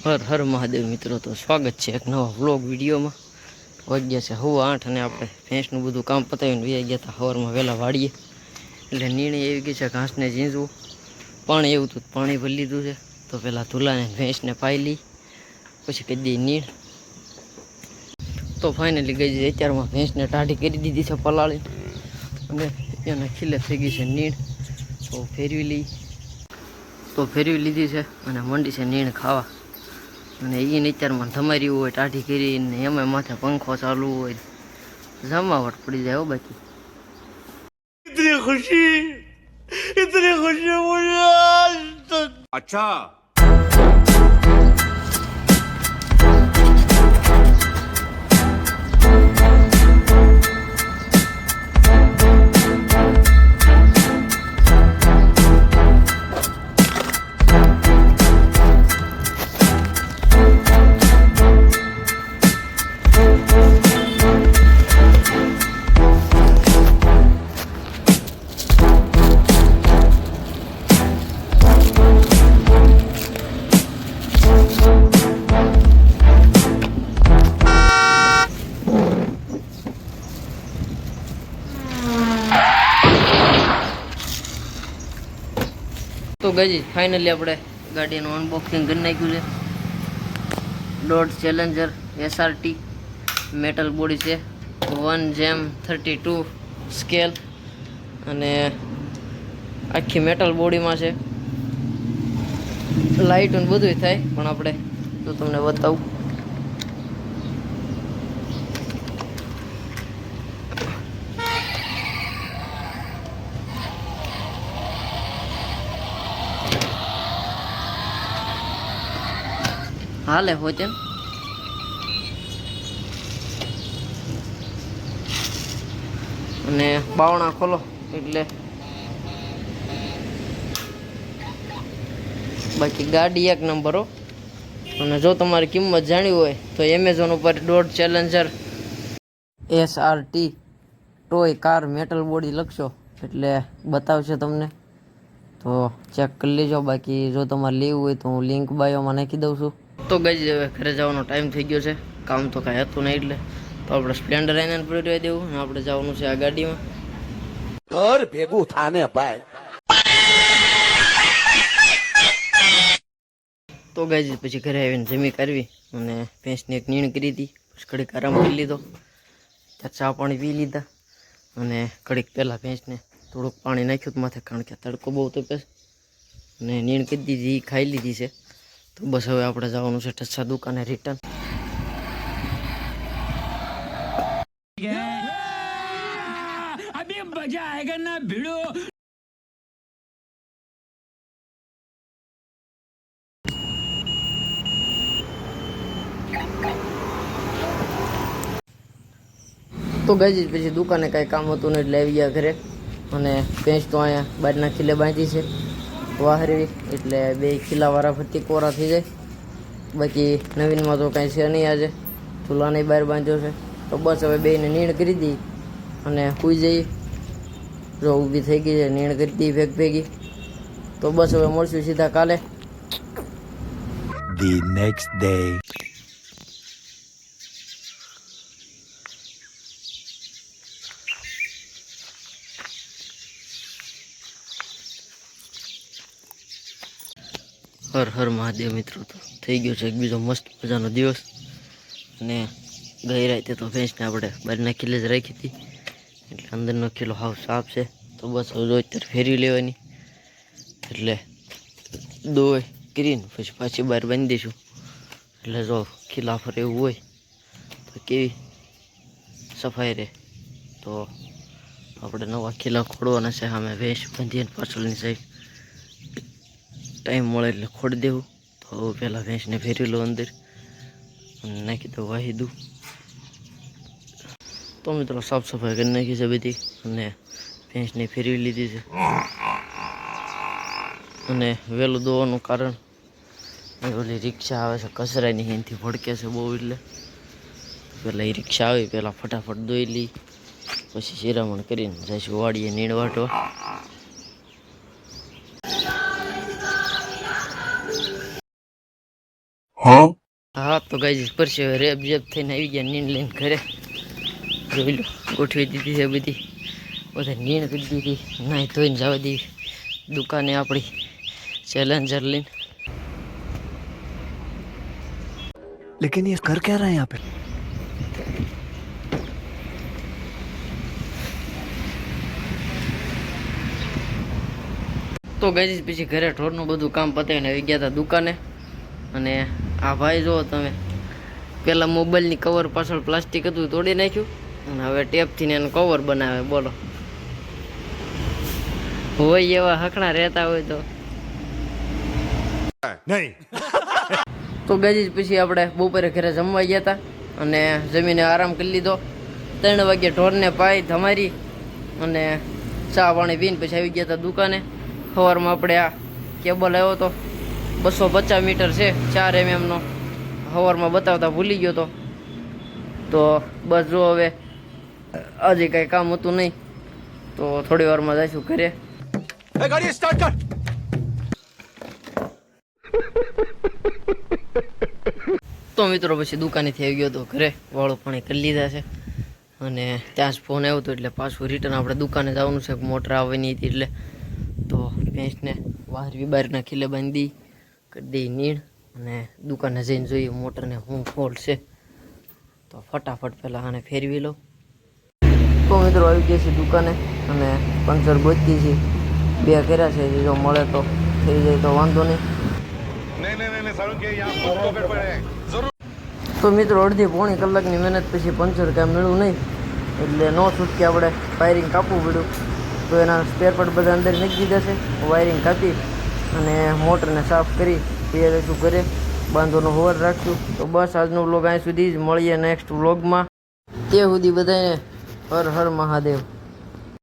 હર હર મહાદેવ મિત્રો, તો સ્વાગત છે એક નવા વ્લોગ વિડીયોમાં. વાગ્યા છે 8:15 અને આપણે ભેંસનું બધું કામ પતાવીને વહી ગયા હતા સવારમાં વહેલા વાડીએ. એટલે નિર્ણય એવી ગઈ છે ઘાસને ઝીંઝવું. પાણી એવું હતું, પાણી ભરી લીધું છે. તો પહેલાં ધુલાને ભેંસને પાઈ લઈ, પછી કહી દઈએ નીણ. તો ફાઇનલી ગઈ છે અત્યારમાં ભેંસને ટાઢી કરી દીધી છે પલાળી, અને એને ખીલે થઈ ગઈ છે નીણ. તો ફેરવી લઈ, તો ફેરવી લીધી છે અને મંડી છે નીણ ખાવા. અને એ અત્યારમાં ધમારી હોય ટાઢી કરીને, એમાં માથે પંખો ચાલુ હોય, જમાવટ પડી જાય હો બાકી. इतनी खुशी मुझे आज तक। अच्छा। તો ગઈ ફાઇનલી આપણે ગાડીનું અનબોક્સિંગ કરી નાખ્યું છે. Dot Challenger SRT metal body છે, 1/32 સ્કેલ, અને આખી મેટલ બોડીમાં છે. લાઇટ અને બધું થાય, પણ આપણે તો તમને બતાવું. હાલે હોતે અને બાવણા ખોલો એટલે બાકી ગાડી એક નંબર હો. અને જો તમારી કિંમત જાણવી હોય તો એમેઝોન ઉપર dot Challenger SRT toy car metal body લખશો એટલે બતાવશે તમને, તો ચેક કરી લેજો. બાકી જો તમારે લેવું હોય તો હું લિંક બાયોમાં નાખી દઉં છું. તો ગઈ હવે ઘરે જવાનો ટાઈમ થઈ ગયો છે, કામ તો કાંઈ હતું નહીં, એટલે તો આપણે સ્પ્લેન્ડર એને પડી રહેવા દેવું અને આપણે જવાનું છે આ ગાડીમાં. ઘર ભેગું થાને ભાઈ. તો ગઈ પછી ઘરે આવીને જમી કરવી અને ભેંસની એક નીણ કરી હતી. પછી ઘડીક આરામ કરી લીધો, ત્યાં ચા પાણી પી લીધા, અને ઘડીક પહેલાં ભેંસને થોડુંક પાણી નાખ્યું માથે, કારણ કે તડકો બહુ તપે, અને નીણ કરી દીધી, ખાઈ લીધી છે. તો બસ હવે આપણે જવાનું છે ટચ્છા દુકાને રિટર્ન. અભી મજા આયેગા ના ભીડો. તો ગઈ પછી દુકાને કાંઈ કામ હતું ને એટલે આવી ગયા ઘરે. અને ભેંસ તો અહીંયા બહારના ખીલે બાંધી છે વાહરવી, એટલે 2 ખીલાવાળા ફરતી કોરા થઈ જાય. બાકી નવીનમાં તો કાંઈ છે નહીં આજે, ચૂલાને બહાર બાંધ્યો છે. તો બસ હવે બેને નીણ કરી દઈ અને સૂઈ જઈએ. જો ઊભી થઈ ગઈ છે, નીણ કરી દઈ ભેગી. તો બસ હવે મળશું સીધા કાલે. The next day. Har Har Mahadev મિત્રો, તો થઈ ગયો છે એક બીજો મસ્ત મજાનો દિવસ. અને ગઈ રાતે તો ભેંસને આપણે બહારના ખીલે જ રાખી હતી, એટલે અંદરનો ખીલો હાવ સાફ છે. તો બસ હવે અત્યારે ફેરવી લેવાની, એટલે દોય કરીને પછી પાછી બહાર બાંધી દઈશું. એટલે જો ખીલા ફરે એવું હોય તો કેવી સફાઈ રહે. તો આપણે નવા ખીલા ખોડવાના છે, સામે ભેંસ બાંધીને પાછળની સાઈડ. ટાઈમ મળે એટલે ખોડી દેવું. તો પહેલાં ભેંસને ફેરવી લો અંદર અને નાખી દઉં વાહી. તો મિત્રો સાફ સફાઈ કરી નાખી છે બધી, અને ભેંસને ફેરવી લીધી છે. અને વહેલું દોવાનું કારણ ઓલી રિક્ષા આવે છે કચરાની, એનાથી ભડકે છે બહુ, એટલે પહેલાં એ રિક્ષા આવી પહેલાં ફટાફટ દોઈ લઈ, પછી શિરામણ કરીને જઈશું વાડીએ નીણ વાટવા. હા તો ગાઈઝ પરસે રેબ જેબ થઈને આવી ગયા નીંદ લઈને ઘરે. જોઈ લો ગોઠવી દીધી છે બધી, બધા નીંદ કરી દીધી, નાહી ધોઈને જવા દીધી દુકાને આપણી ચેલેન્જર લઈને. लेकिन ये कर क्या रहा है यहाँ पे? તો ગાઈઝ પછી ઘરે ઢોરનું બધું કામ પતાવીને આવી ગયા હતા દુકાને. અને આ ભાઈ જુઓ તમે, પેલા મોબાઈલની કવર પાછળ પ્લાસ્ટિક હતું તોડી નાખ્યું અને હવે ટેપથી ને એનું કવર બનાવે. બોલો, હોય એવા હકણા રહેતા હોય તો नहीं. તો ગાઈઝ પછી આપણે બપોરે ઘરે જમવા ગયા હતા અને જમીને આરામ કરી લીધો. 3 વાગે ઢોરને પાઈ ધમારી અને ચા પાણી પીને પછી આવી ગયા હતા દુકાને. સવારમાં આપણે આ કેબલ આવ્યો હતો 250 મીટર છે 4 mm નો, સવારમાં બતાવતા ભૂલી ગયો તો બસ જો હવે આજે કાંઈ કામ હતું નહીં તો થોડી વારમાં જઈશું ઘરે. गाड़ी स्टार्ट कर. તો મિત્રો પછી દુકાનેથી આવી ગયો તો ઘરે, વાળું પાણી કરી લીધા છે અને ત્યાં જ ફોન આવ્યો હતો એટલે પાછું રિટર્ન આપણે દુકાને જવાનું છે. મોટર આવવાની હતી એટલે તો ભેંસને બહારના ખીલે બાંધી કરી દઈ નીણ અને દુકાને જઈને જોઈએ મોટરને શું ફોલ્ટ છે. તો ફટાફટ પહેલાં આને ફેરવી લો. તો મિત્રો આવી ગયા છે દુકાને અને પંચર ગોતી છે, 2 કર્યા છે, જો મળે તો થઈ જાય તો વાંધો નહીં. તો મિત્રો અડધી પોણી કલાકની મહેનત પછી પંચર કાંઈ મળ્યું નહીં એટલે નો છૂટકે આપણે વાયરિંગ કાપવું પડ્યું. તો એના સ્પેર પાર્ટ બધા અંદર નાખી દીધા છે. વાયરિંગ કાપી અને મોટરને સાફ કરી તૈયાર રહીશું ઘરે, બાંધવાનો હોવર રાખશું. તો બસ આજનો વ્લોગ અહીં સુધી જ, મળીએ નેક્સ્ટ વ્લોગમાં. તે સુધી બધાને હર હર મહાદેવ.